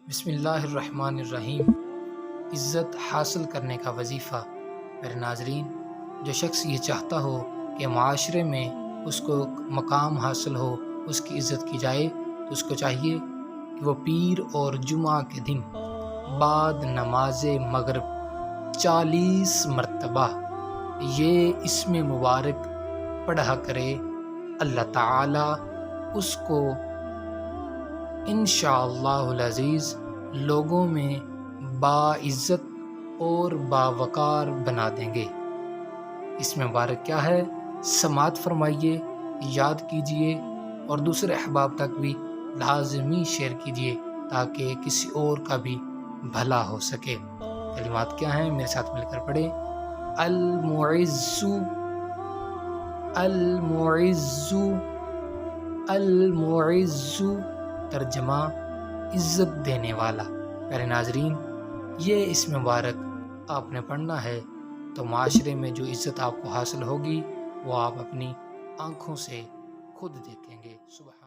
بسم اللہ الرحمن الرحیم۔ عزت حاصل کرنے کا وظیفہ۔ میرے ناظرین، جو شخص یہ چاہتا ہو کہ معاشرے میں اس کو مقام حاصل ہو، اس کی عزت کی جائے، تو اس کو چاہیے کہ وہ پیر اور جمعہ کے دن بعد نماز مغرب 40 مرتبہ یہ اسم مبارک پڑھا کرے۔ اللہ تعالی اس کو انشاءاللہ العزیز لوگوں میں باعزت اور باوقار بنا دیں گے۔ اس میں مبارک کیا ہے؟ سماعت فرمائیے، یاد کیجئے اور دوسرے احباب تک بھی لازمی شیئر کیجئے تاکہ کسی اور کا بھی بھلا ہو سکے۔ کلمات کیا ہیں؟ میرے ساتھ مل کر پڑھیں۔ المعز، المعز، المعز، ترجمہ عزت دینے والا۔ پیارے ناظرین، یہ اسم مبارک آپ نے پڑھنا ہے تو معاشرے میں جو عزت آپ کو حاصل ہوگی وہ آپ اپنی آنکھوں سے خود دیکھیں گے۔ سبحان